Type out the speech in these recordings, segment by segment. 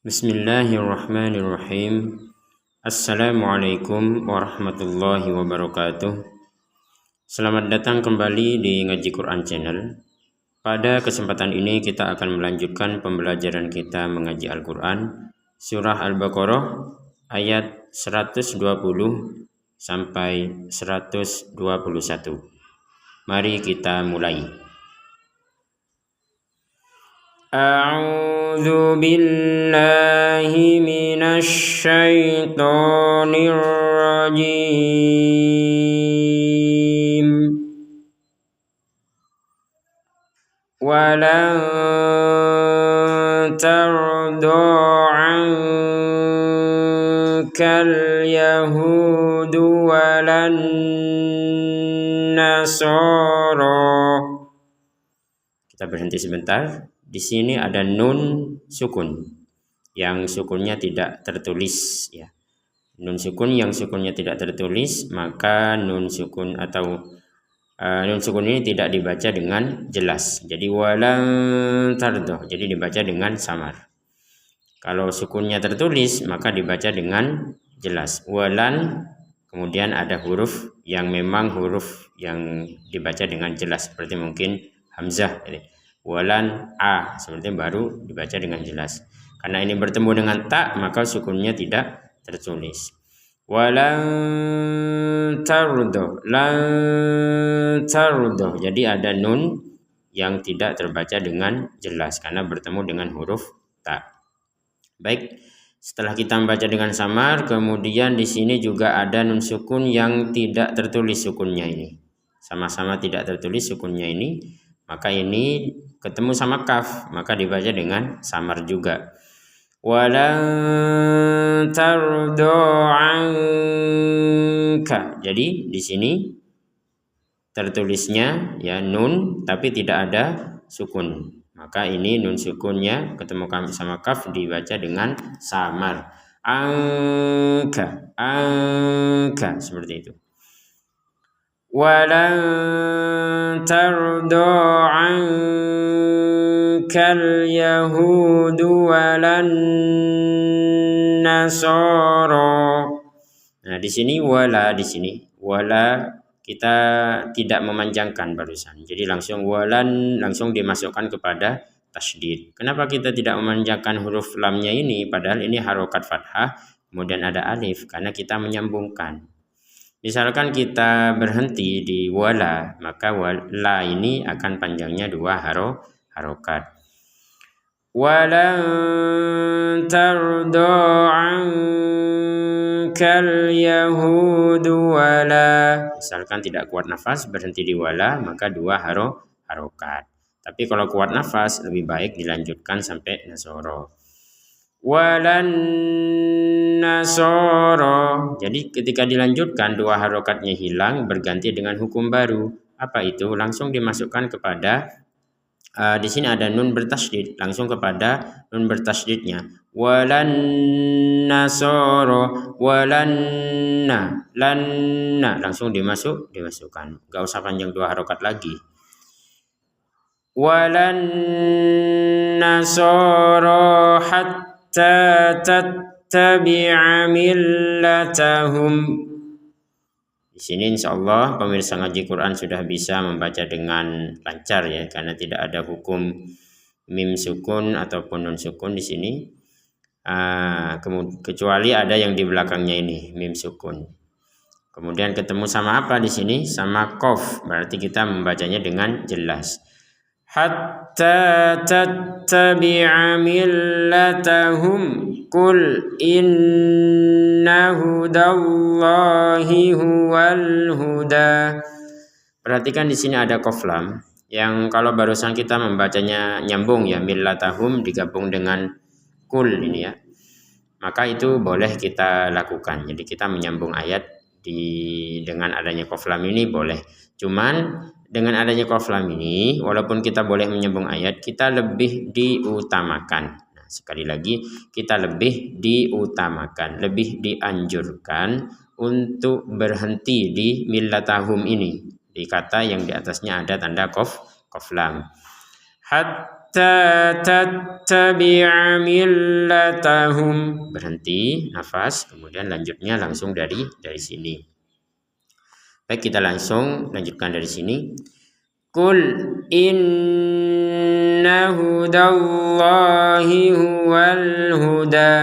Bismillahirrahmanirrahim. Assalamualaikum warahmatullahi wabarakatuh. Selamat datang kembali di Ngaji Quran Channel. Pada kesempatan ini kita akan melanjutkan pembelajaran kita mengaji Al-Quran Surah Al-Baqarah ayat 120 sampai 121. Mari kita mulai. A'udzu billahi minasy syaithanir rajim. Walan tarda 'ankal yahudu walan nasara. Kita berhenti sebentar. Di sini ada nun sukun yang sukunnya tidak tertulis ya. Nun sukun yang sukunnya tidak tertulis, maka nun sukun atau nun sukun ini tidak dibaca dengan jelas. Jadi walan tardoh, jadi dibaca dengan samar. Kalau sukunnya tertulis maka dibaca dengan jelas. Walan, kemudian ada huruf yang memang huruf yang dibaca dengan jelas, seperti mungkin hamzah. Walan a, seperti baru dibaca dengan jelas. Karena ini bertemu dengan ta, maka sukunnya tidak tertulis. Walan tardoh, lan tardoh. Jadi ada nun yang tidak terbaca dengan jelas karena bertemu dengan huruf ta. Baik, setelah kita membaca dengan samar, kemudian di sini juga ada nun sukun yang tidak tertulis sukunnya ini. Sama-sama tidak tertulis sukunnya ini, maka ini ketemu sama kaf, maka dibaca dengan samar juga. Walan tardo anka. Jadi di sini tertulisnya ya nun tapi tidak ada sukun. Maka ini nun sukunnya ketemu sama kaf dibaca dengan samar. Anka, anka, seperti itu. Walan tardo ankal yahudu walan nasara. Nah, di sini wala kita tidak memanjangkan barusan. Jadi langsung walan langsung dimasukkan kepada tasydid. Kenapa kita tidak memanjangkan huruf lamnya ini padahal ini harokat fathah, kemudian ada alif, karena kita menyambungkan. Misalkan kita berhenti di wala, maka la ini akan panjangnya dua harokat. Walan tardo ankal yahudu wala. Misalkan tidak kuat nafas, berhenti di wala, maka dua harokat. Tapi kalau kuat nafas, lebih baik dilanjutkan sampai nasoro. Walan nasoro. Jadi ketika dilanjutkan dua harokatnya hilang, berganti dengan hukum baru. Apa itu? Langsung dimasukkan kepada di sini ada nun bertasydid, langsung kepada nun bertasydidnya. Walan nasoro, walanna, lanna, langsung dimasukkan. Gak usah panjang dua harokat lagi. Walan nasoro tattabi'a millatahum. Di sini insyaallah pemirsa ngaji Quran sudah bisa membaca dengan lancar ya, karena tidak ada hukum mim sukun ataupun nun sukun di sini. Kecuali ada yang di belakangnya ini mim sukun. Kemudian ketemu sama apa di sini? Sama qaf. Berarti kita membacanya dengan jelas. Hatta tattabi'a millatahum qul inna hudallahi huwal huda. Perhatikan di sini ada qaf lam yang kalau barusan kita membacanya nyambung ya, millatahum digabung dengan qul ini ya. Maka itu boleh kita lakukan. Jadi kita menyambung ayat dengan adanya qaf lam ini boleh. Cuman dengan adanya qaf lam ini, walaupun kita boleh menyambung ayat, kita lebih diutamakan. Nah, sekali lagi, kita lebih diutamakan, lebih dianjurkan untuk berhenti di millatahum ini, di kata yang di atasnya ada tanda qaf lam. tattabi' millatahum. Berhenti, nafas, kemudian lanjutnya langsung dari sini. Baik, kita langsung lanjutkan dari sini. Qul inna hudallahi huwal huda.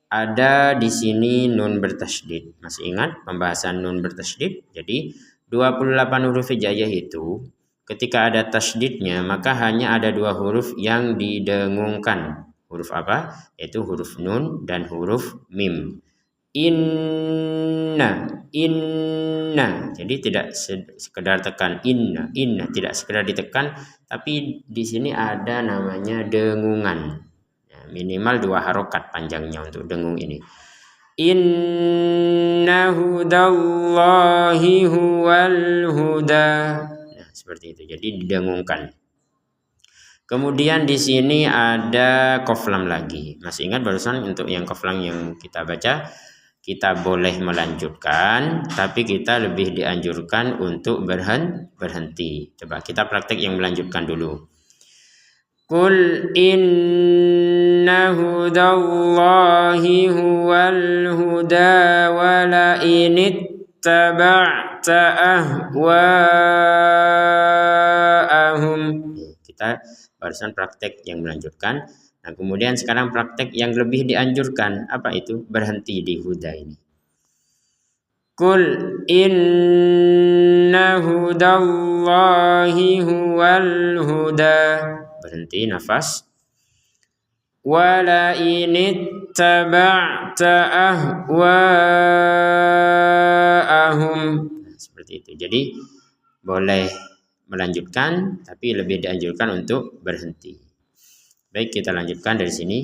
Ada di sini nun bertasydid. Masih ingat pembahasan nun bertasydid? Jadi 28 huruf hijaiyah itu ketika ada tasydidnya maka hanya ada 2 huruf yang didengungkan. Huruf apa? Yaitu huruf nun dan huruf mim. Inna. Jadi tidak sekedar tekan inna, tidak sekedar ditekan, tapi di sini ada namanya dengungan. Ya, minimal 2 harokat panjangnya untuk dengung ini. Inna hudallahi huwal huda. Nah, seperti itu. Jadi didengungkan. Kemudian di sini ada qaf lam lagi. Masih ingat barusan untuk yang qaf lam yang kita baca? Kita boleh melanjutkan, tapi kita lebih dianjurkan untuk berhenti. Coba kita praktek yang melanjutkan dulu. Qul inna hudallahi huwal huda wa la inittaba'ta ahwa'ahum. Kita barusan praktek yang melanjutkan. Nah, kemudian sekarang praktek yang lebih dianjurkan. Apa itu? Berhenti di huda ini. Qul inna hudallahi huwal huda. Berhenti, nafas. Wala inittaba'ta ahwa'ahum. Nah, seperti itu. Jadi boleh melanjutkan, tapi lebih dianjurkan untuk berhenti. Baik, kita lanjutkan dari sini.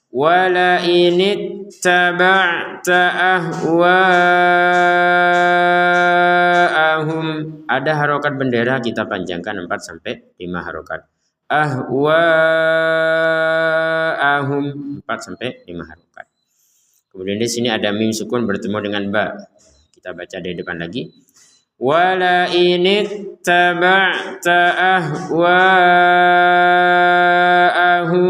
Wala inittaba'ta ahwa'ahum. Ada harokat bendera kita panjangkan 4 sampai 5 harokat. Ahwa'ahum 4 sampai 5 harokat. Kemudian di sini ada mim sukun bertemu dengan ba. Kita baca dari depan lagi. Wala inittaba'ta ahwa'ahum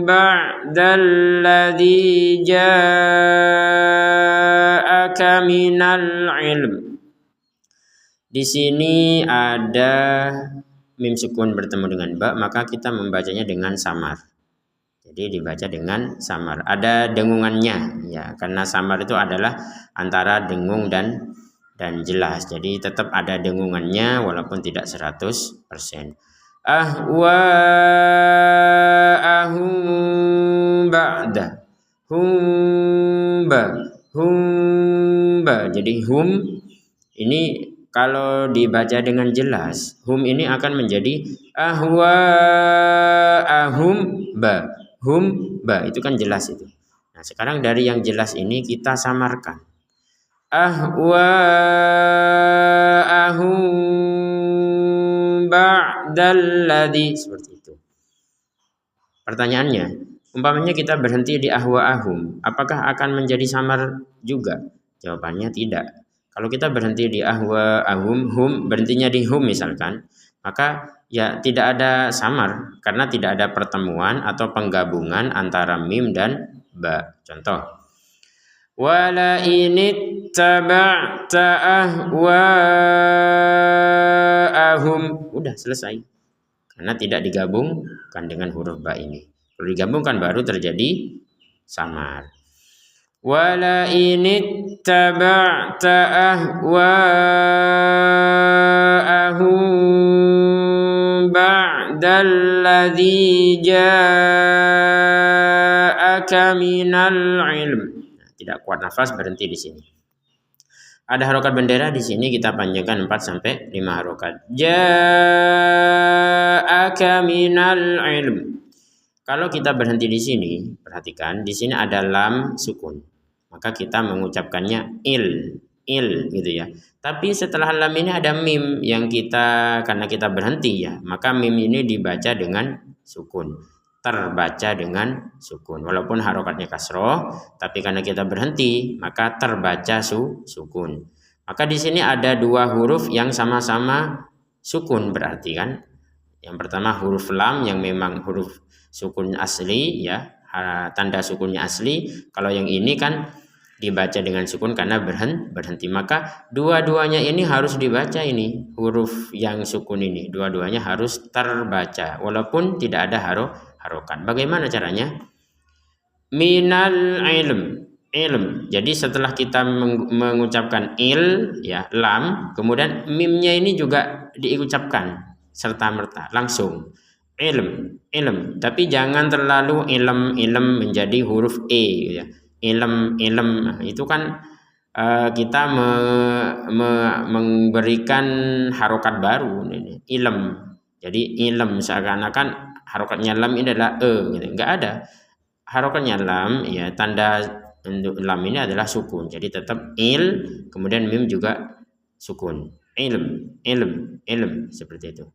ba'dalladzi ja'aka minal ilm. Di sini ada mim sukun bertemu dengan ba, maka kita membacanya dengan samar. Jadi dibaca dengan samar. Ada dengungannya ya, karena samar itu adalah antara dengung dan jelas. Jadi tetap ada dengungannya walaupun tidak 100%. Ahwa'ahum ba'da. Humba. Jadi hum ini kalau dibaca dengan jelas, hum ini akan menjadi ahwa'ahum ba. Humba itu kan jelas itu. Nah, sekarang dari yang jelas ini kita samarkan. Ahwa'ahum ba'dalladzi, seperti itu. Pertanyaannya, umpamanya kita berhenti di ahwa'ahum, apakah akan menjadi samar juga? Jawabannya tidak. Kalau kita berhenti di ahwa'ahum, hum berhentinya di hum misalkan, maka ya tidak ada samar karena tidak ada pertemuan atau penggabungan antara mim dan ba. Contoh, wala inittaba'ta ahwa'ahum. Udah selesai. Karena tidak digabungkan dengan huruf ba ini. Kalau digabungkan baru terjadi samar. Wala inittaba'ta ahwa'ahum ba'dalladzi ja'aka minal ilm. Tidak kuat nafas, berhenti di sini. Ada harokat bendera di sini kita panjangkan 4 sampai 5 harokat. Ja'aka minal ilm. Kalau kita berhenti di sini, perhatikan di sini ada lam sukun. Maka kita mengucapkannya il gitu ya. Tapi setelah lam ini ada mim yang karena kita berhenti ya, maka mim ini dibaca dengan sukun. Terbaca dengan sukun. Walaupun harokatnya kasroh, tapi karena kita berhenti, maka terbaca sukun. Maka di sini ada 2 huruf yang sama-sama sukun berarti kan. Yang pertama huruf lam yang memang huruf sukun asli ya, tanda sukunnya asli. Kalau yang ini kan dibaca dengan sukun karena berhenti. Maka dua-duanya ini harus dibaca, ini huruf yang sukun ini dua-duanya harus terbaca walaupun tidak ada harokat. Bagaimana caranya? Minal ilm. Jadi setelah kita mengucapkan ya lam, kemudian mimnya ini juga diucapkan serta merta langsung ilm. Tapi jangan terlalu ilm menjadi huruf ya. Ilm nah, itu kan kita memberikan harokat baru ini ilm. Jadi ilm seakan-akan harokatnya lam ini adalah gitu. Enggak ada harokatnya lam ya, tanda untuk lam ini adalah sukun. Jadi tetap kemudian mim juga sukun. Ilm seperti itu.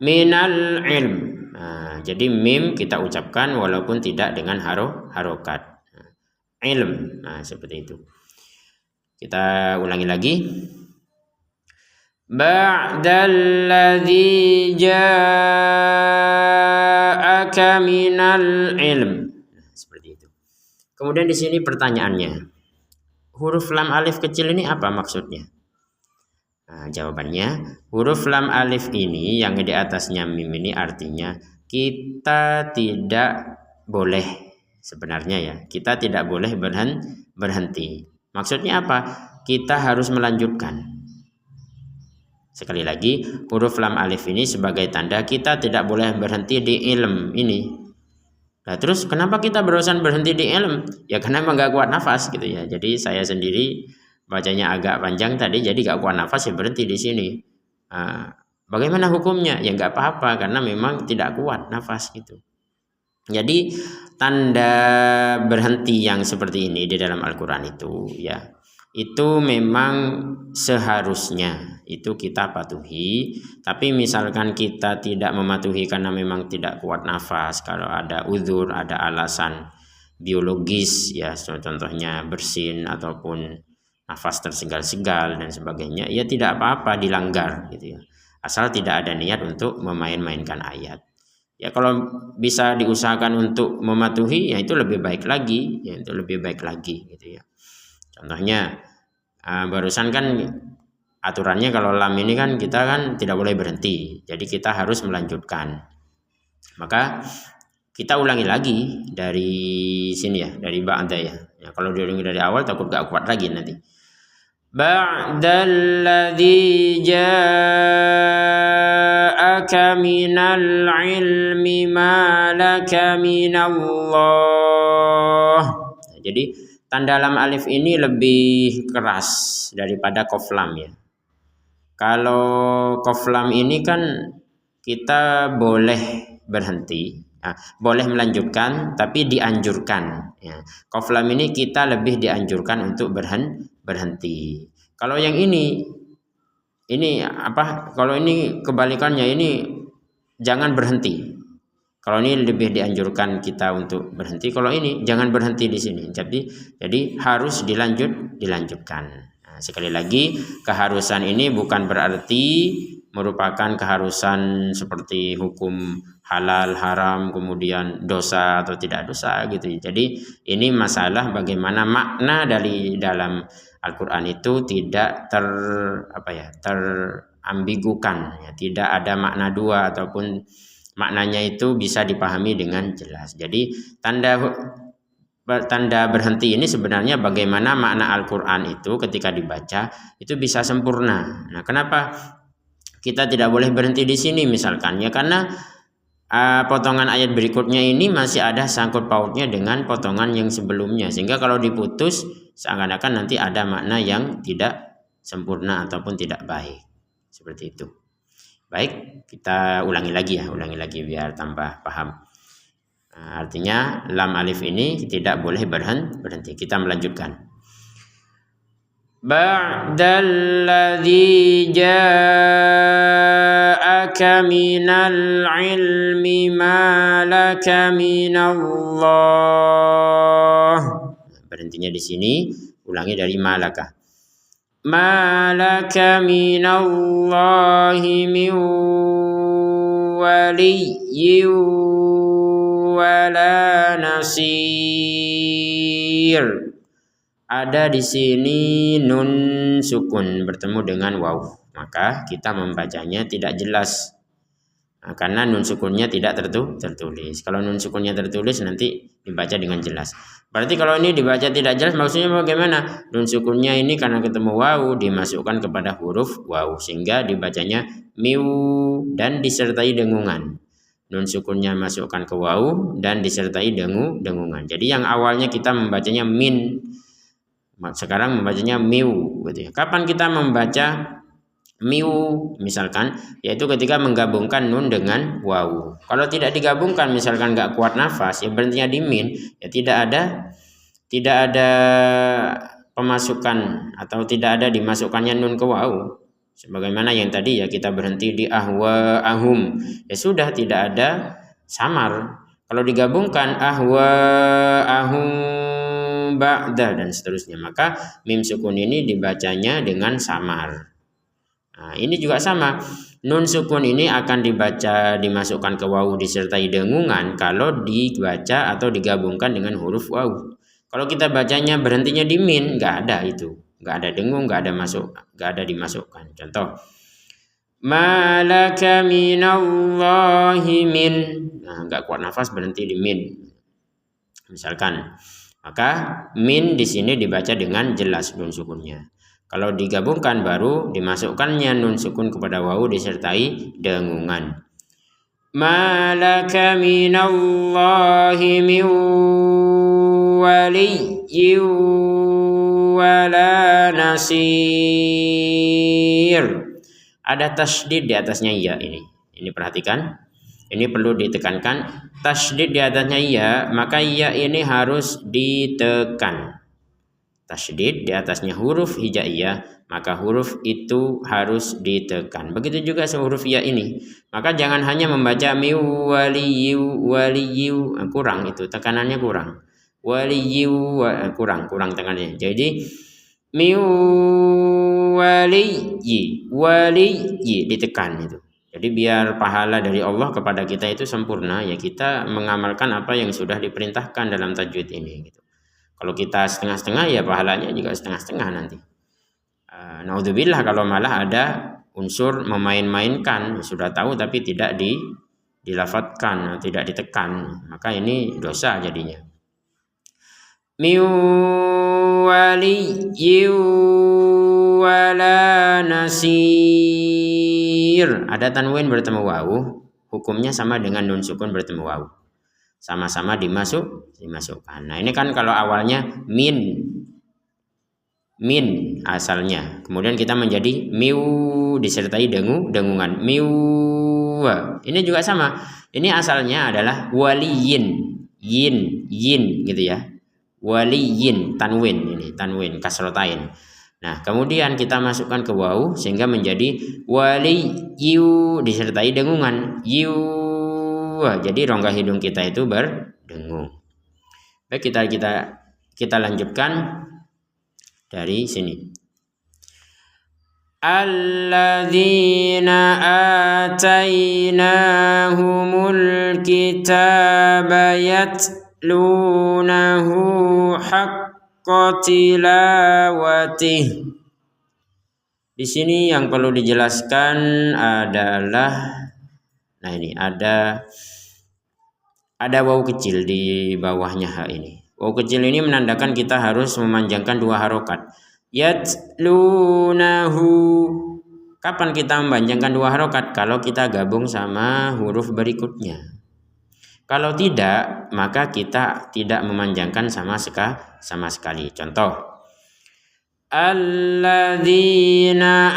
Minal ilm. Nah, jadi mim kita ucapkan walaupun tidak dengan harokat. Ilm. Nah, seperti itu. Kita ulangi lagi. Ba'dalladzi ja'aka minal ilm. Seperti itu. Kemudian di sini pertanyaannya, huruf lam alif kecil ini apa maksudnya? Nah, jawabannya, huruf lam alif ini yang di atasnya mim ini artinya kita tidak boleh, sebenarnya ya, kita tidak boleh berhenti. Maksudnya apa? Kita harus melanjutkan. Sekali lagi, huruf lam alif ini sebagai tanda kita tidak boleh berhenti di ilm ini. Nah, terus kenapa kita berurusan berhenti di ilm? Ya karena memang gak kuat nafas gitu ya. Jadi saya sendiri bacanya agak panjang tadi, jadi gak kuat nafas ya berhenti di sini. Bagaimana hukumnya? Ya nggak apa-apa karena memang tidak kuat nafas gitu. Jadi tanda berhenti yang seperti ini di dalam Al-Quran itu ya, itu memang seharusnya itu kita patuhi. Tapi misalkan kita tidak mematuhi karena memang tidak kuat nafas, kalau ada uzur, ada alasan biologis ya, contohnya bersin ataupun nafas tersegal-segal dan sebagainya, ya tidak apa-apa dilanggar gitu ya, asal tidak ada niat untuk memain-mainkan ayat. Ya kalau bisa diusahakan untuk mematuhi ya itu lebih baik lagi ya, itu lebih baik lagi gitu ya. Contohnya barusan kan aturannya kalau lam ini kan kita kan tidak boleh berhenti, jadi kita harus melanjutkan. Maka kita ulangi lagi dari sini ya, dari ba'da ya. Kalau diulangi dari awal takut gak kuat lagi nanti. Ba'dalladzi ja'aka minal ilmi ma laka minallah. Jadi tanda lam alif ini lebih keras daripada qaf lam ya. Kalau qaf lam ini kan kita boleh berhenti, boleh melanjutkan tapi dianjurkan ya. Qaf lam ini kita lebih dianjurkan untuk berhenti. Kalau yang ini apa? Kalau ini kebalikannya, ini jangan berhenti. Kalau ini lebih dianjurkan kita untuk berhenti. Kalau ini jangan berhenti di sini. Jadi harus dilanjutkan. Nah, sekali lagi, keharusan ini bukan berarti merupakan keharusan seperti hukum halal, haram, kemudian dosa atau tidak dosa gitu. Jadi ini masalah bagaimana makna dari dalam Al-Quran itu tidak terambigukan ya, tidak ada makna dua ataupun maknanya itu bisa dipahami dengan jelas. Jadi tanda berhenti ini sebenarnya bagaimana makna Al-Quran itu ketika dibaca itu bisa sempurna. Nah, kenapa kita tidak boleh berhenti di sini misalkan ya, karena potongan ayat berikutnya ini masih ada sangkut pautnya dengan potongan yang sebelumnya, sehingga kalau diputus seakan-akan nanti ada makna yang tidak sempurna ataupun tidak baik. Seperti itu. Baik, kita ulangi lagi biar tambah paham. Artinya lam alif ini tidak boleh berhenti. Kita melanjutkan. Ba'dalladzi ja'aka minal ilmi ma laka minallah. Berhentinya di sini, ulangi dari malaka. Malaka minallahi min waliyyin wala nasir. Ada di sini nun sukun bertemu dengan waw, maka kita membacanya tidak jelas. Nah, karena nun sukunnya tidak tertulis. Kalau nun sukunnya tertulis nanti dibaca dengan jelas. Berarti kalau ini dibaca tidak jelas maksudnya bagaimana? Nun sukunnya ini karena ketemu waw dimasukkan kepada huruf waw sehingga dibacanya miu dan disertai dengungan. Nun sukunnya masukkan ke waw dan disertai dengungan. Jadi yang awalnya kita membacanya min, sekarang membacanya miu gitu ya. Kapan kita membaca miu misalkan, yaitu ketika menggabungkan nun dengan wawu. Kalau tidak digabungkan misalkan nggak kuat nafas, ya berhentinya di min, ya tidak ada pemasukan atau tidak ada dimasukkannya nun ke wawu. Sebagaimana yang tadi ya kita berhenti di ahwa ahum, ya sudah tidak ada samar. Kalau digabungkan ahwa ahum ba'da dan seterusnya, maka mim sukun ini dibacanya dengan samar. Nah, ini juga sama. Nun sukun ini akan dimasukkan ke wawu disertai dengungan kalau dibaca atau digabungkan dengan huruf wawu. Kalau kita bacanya berhentinya di min, nggak ada itu, nggak ada dengung, nggak ada dimasukkan. Contoh, malaka minallahi min. Nah, nggak kuat nafas berhenti di min. Misalkan, maka min di sini dibaca dengan jelas nun sukunnya. Kalau digabungkan baru dimasukkannya nun sukun kepada wawu disertai dengungan. Malaka minallahi min waliyyin wala nasir. Ada tasydid di atasnya ya ini. Ini perhatikan. Ini perlu ditekankan. Tasydid di atasnya ya, maka ya ini harus ditekan. Tasydid di atasnya huruf hijaiyah, maka huruf itu harus ditekan. Begitu juga huruf ya ini. Maka jangan hanya membaca miu waliyu, kurang itu, tekanannya kurang. Waliyu kurang tekanannya. Jadi miu waliyi ditekan itu. Jadi biar pahala dari Allah kepada kita itu sempurna, ya kita mengamalkan apa yang sudah diperintahkan dalam tajwid ini gitu. Kalau kita setengah-setengah ya pahalanya juga setengah-setengah nanti. Naudzubillah kalau malah ada unsur memain-mainkan, sudah tahu tapi tidak dilafatkan, tidak ditekan, maka ini dosa jadinya. Miu waliyyin wala nasir. Ada tanwin bertemu wawu, hukumnya sama dengan nun sukun bertemu wawu. Sama-sama dimasukkan. Nah, ini kan kalau awalnya min asalnya, kemudian kita menjadi miu disertai dengungan miu. Ini juga sama. Ini asalnya adalah waliyin, yin gitu ya. Waliyin tanwin, ini tanwin kasrotain. Nah, kemudian kita masukkan ke wawu sehingga menjadi waliyu disertai dengungan yu. Jadi rongga hidung kita itu berdengung. Baik, kita lanjutkan dari sini. Alladzina atainahumul kitaba yatlunahu haqqa tilawatih. Di sini yang perlu dijelaskan adalah, nah ini ada waw kecil di bawahnya h ini. Waw kecil ini menandakan kita harus memanjangkan dua harokat. Yatlunahu. Kapan kita memanjangkan dua harokat? Kalau kita gabung sama huruf berikutnya. Kalau tidak, maka kita tidak memanjangkan sama sekali. Contoh, alladzina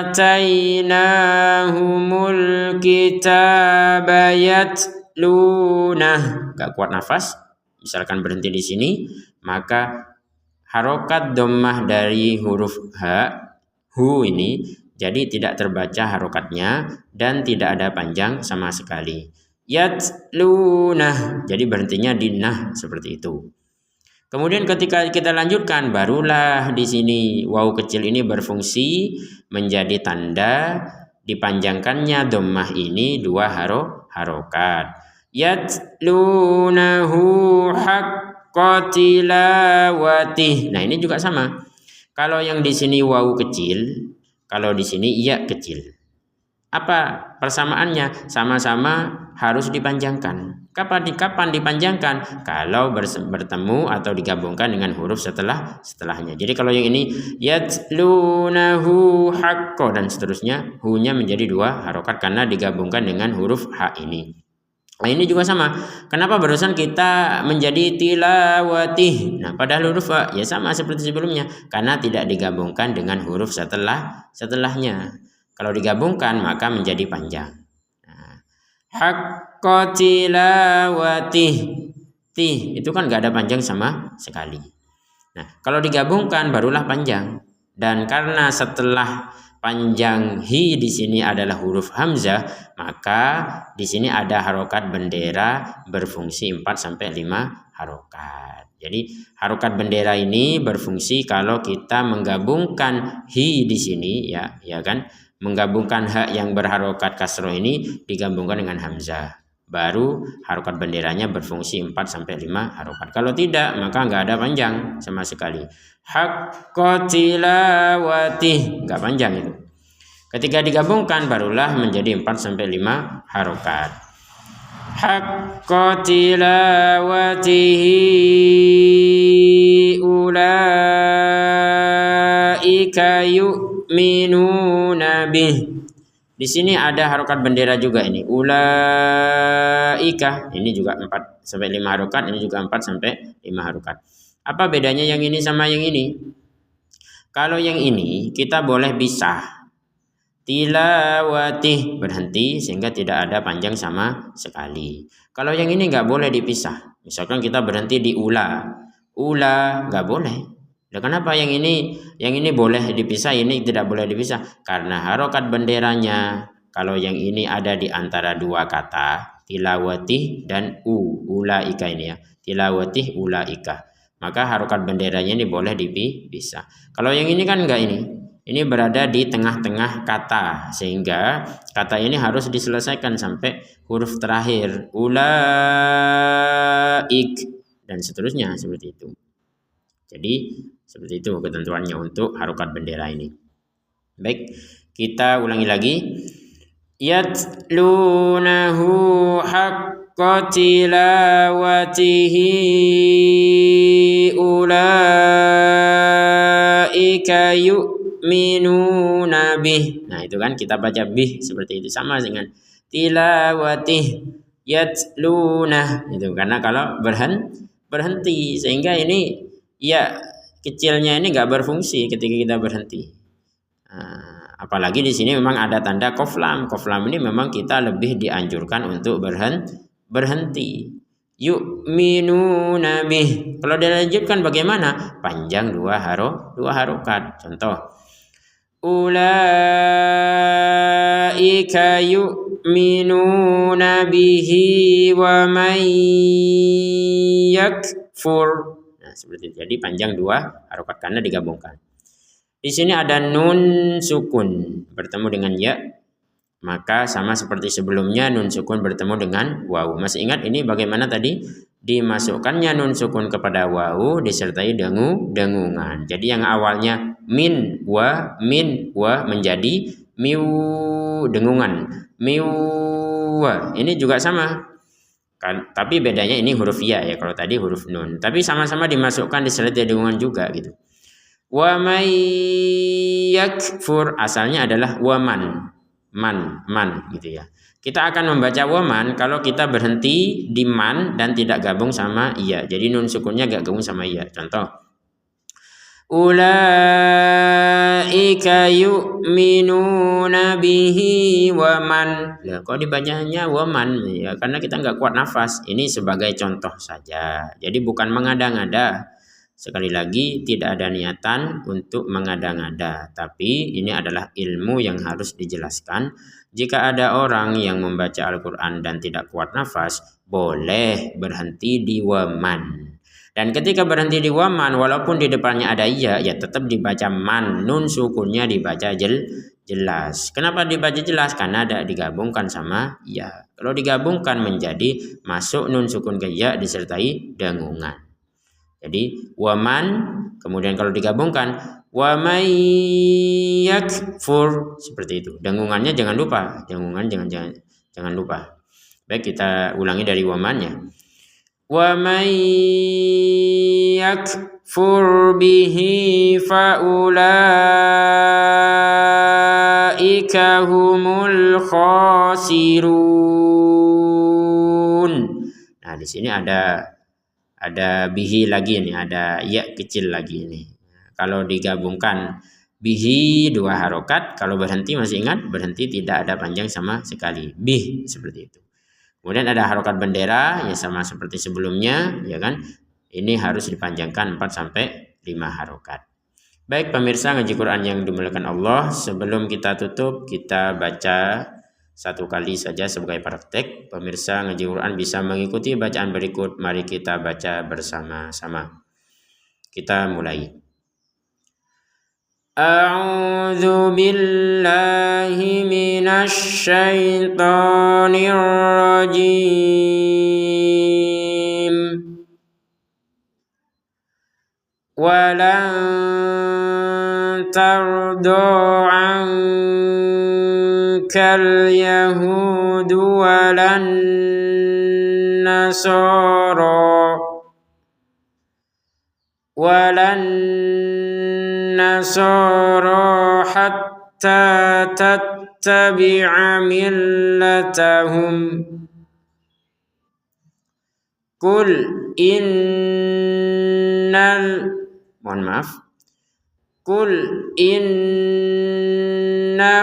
atainahumul kitaba yatlunah. Gak kuat nafas, misalkan berhenti di sini, maka harokat dhammah dari huruf hu ini jadi tidak terbaca harokatnya dan tidak ada panjang sama sekali. Yatlunah, jadi berhentinya di nah seperti itu. Kemudian ketika kita lanjutkan, barulah di sini waw kecil ini berfungsi menjadi tanda dipanjangkannya dhammah ini 2 harokat. Yatlunahu haqqa tilawatih. Nah, ini juga sama. Kalau yang di sini wawu kecil, kalau di sini ya kecil. Apa persamaannya? Sama-sama harus dipanjangkan. Kapan dipanjangkan? Kalau bertemu atau digabungkan dengan huruf setelahnya. Jadi kalau yang ini yatlunahu haqqo dan seterusnya, hu-nya menjadi 2 harokat karena digabungkan dengan huruf ha ini. Nah, ini juga sama. Kenapa barusan kita menjadi tilawatih? Nah, padahal huruf ha ya sama seperti sebelumnya karena tidak digabungkan dengan huruf setelahnya. Kalau digabungkan maka menjadi panjang. Nah, haqqa tilawatih. Tih itu kan nggak ada panjang sama sekali. Nah, kalau digabungkan barulah panjang. Dan karena setelah panjang hi di sini adalah huruf hamzah, maka di sini ada harokat bendera berfungsi 4 sampai 5 harokat. Jadi harokat bendera ini berfungsi kalau kita menggabungkan hi di sini ya kan, menggabungkan ha yang berharokat kasroh ini digabungkan dengan hamzah. Baru harokat benderanya berfungsi 4 sampai 5 harokat. Kalau tidak maka nggak ada panjang sama sekali. Haqqa tilawatih, nggak panjang itu. Ketika digabungkan barulah menjadi 4 sampai 5 harokat. Haqqa tilawatihi ulaika yu'minuna bih. Di sini ada harokat bendera juga ini. Ulaika ini juga 4 sampai 5 harokat, ini juga 4 sampai 5 harokat. Apa bedanya yang ini sama yang ini? Kalau yang ini kita boleh pisah. Tilawatih berhenti sehingga tidak ada panjang sama sekali. Kalau yang ini nggak boleh dipisah. Misalkan kita berhenti di ula nggak boleh. Nah, kenapa yang ini boleh dipisah, ini tidak boleh dipisah? Karena harokat benderanya kalau yang ini ada di antara 2 kata tilawatih dan ulaika ini ya, tilawatih ulaika, maka harokat benderanya ini boleh dipisah. Kalau yang ini kan enggak, ini berada di tengah-tengah kata sehingga kata ini harus diselesaikan sampai huruf terakhir ulaik dan seterusnya seperti itu. Jadi seperti itu ketentuannya untuk harokat bendera ini. Baik, kita ulangi lagi. Yatlunahu haqqa tilawatihi ulaika yu'minuna bih. Nah, itu kan kita baca bih seperti itu, sama dengan tilawatih yatlunah itu karena kalau berhenti sehingga ini ya kecilnya ini nggak berfungsi ketika kita berhenti. Apalagi di sini memang ada tanda qaf lam. Qaf lam ini memang kita lebih dianjurkan untuk berhenti. Yu'minuna bih. Kalau dilanjutkan bagaimana? Panjang 2 harokat. Contoh. Ulaika yu'minuna bihi wa man yakfur. Seperti itu. Jadi panjang 2 harokat karena digabungkan. Di sini ada nun sukun bertemu dengan ya, maka sama seperti sebelumnya nun sukun bertemu dengan wawu. Masih ingat ini bagaimana tadi? Dimasukkannya nun sukun kepada wawu disertai dengungan. Jadi yang awalnya min wa menjadi miu dengungan. Miu wa. Ini juga sama. Kan, tapi bedanya ini huruf ya, kalau tadi huruf nun. Tapi sama-sama dimasukkan disertai dengungan juga gitu. Wa may yakfur asalnya adalah waman, man gitu ya. Kita akan membaca waman kalau kita berhenti di man dan tidak gabung sama iya. Jadi nun sukunnya gak gabung sama iya. Contoh. Ulaika yu'minuna bihi waman. Lah, kok dibacanya waman ya? Karena kita nggak kuat nafas. Ini sebagai contoh saja. Jadi bukan mengada-ngada. Sekali lagi tidak ada niatan untuk mengada-ngada. Tapi ini adalah ilmu yang harus dijelaskan. Jika ada orang yang membaca Al-Quran dan tidak kuat nafas, boleh berhenti di waman. Dan ketika berhenti di waman, walaupun di depannya ada iya, ya tetap dibaca man, nun sukunnya dibaca jelas. Kenapa dibaca jelas? Karena ada digabungkan sama ya. Kalau digabungkan menjadi masuk nun sukun ke ya disertai dengungan. Jadi waman, kemudian kalau digabungkan waman yakfur, seperti itu. Dengungannya jangan lupa, dengungan jangan lupa. Baik, kita ulangi dari wamannya. وَمَنْ يَكْفُرْ بِهِ فَأُولَئِكَ هُمُ الْخَاسِرُونَ. Nah, di sini ada bihi lagi nih, ada ya kecil lagi nih. Kalau digabungkan bihi 2 harokat, kalau berhenti masih ingat, berhenti tidak ada panjang sama sekali. Bih, seperti itu. Kemudian ada harokat bendera, ya sama seperti sebelumnya, ya kan? Ini harus dipanjangkan 4 sampai 5 harokat. Baik pemirsa ngaji Quran yang dimuliakan Allah, sebelum kita tutup, kita baca 1 kali saja sebagai praktek. Pemirsa ngaji Quran bisa mengikuti bacaan berikut. Mari kita baca bersama-sama. Kita mulai. A'udzu billahi minasy syaithanir rajim. Walan tarda 'ankal yahudu walan nasara hatta tattabi'a millatahum. Qul inna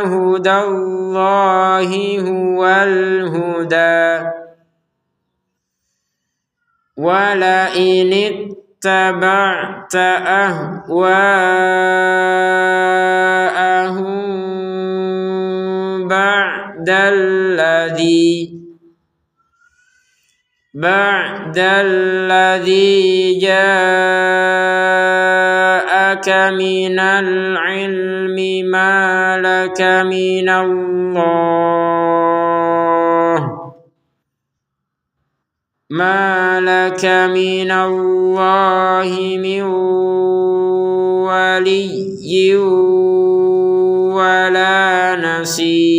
hudallahi huwal huda wala inittaba'ta ahwa'ahum ba'dalladhi ja'aka minal ilmi ma laka minallahi min waliyyin wala nasir.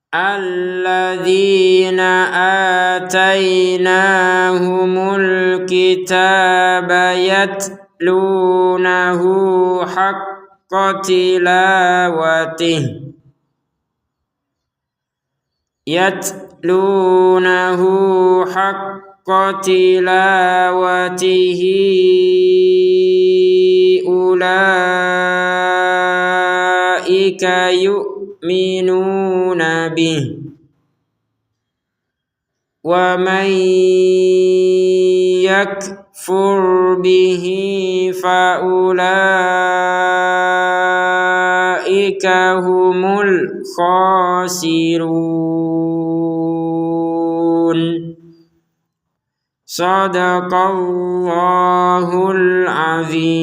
Alladzina atainahumul kitaba yatlunahu haqqa tilawatihi ulaika yu'minuna bih wa man yakfur bihi fa ulaika humul khasirun. Sadaqallahul azim.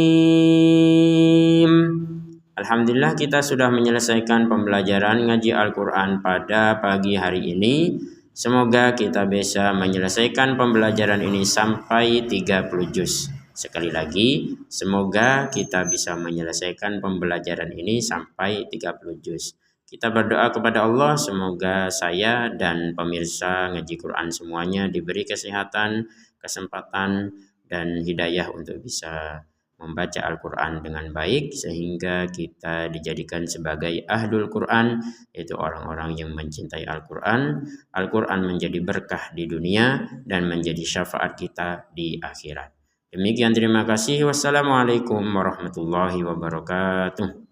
Alhamdulillah kita sudah menyelesaikan pembelajaran ngaji Al-Quran pada pagi hari ini. Semoga kita bisa menyelesaikan pembelajaran ini sampai 30 juz. Sekali lagi, semoga kita bisa menyelesaikan pembelajaran ini sampai 30 juz. Kita berdoa kepada Allah, semoga saya dan pemirsa ngaji Quran semuanya diberi kesehatan, kesempatan, dan hidayah untuk bisa membaca Al-Quran dengan baik sehingga kita dijadikan sebagai ahlul Quran, yaitu orang-orang yang mencintai Al-Quran. Al-Quran menjadi berkah di dunia dan menjadi syafaat kita di akhirat. Demikian, terima kasih. Wassalamualaikum warahmatullahi wabarakatuh.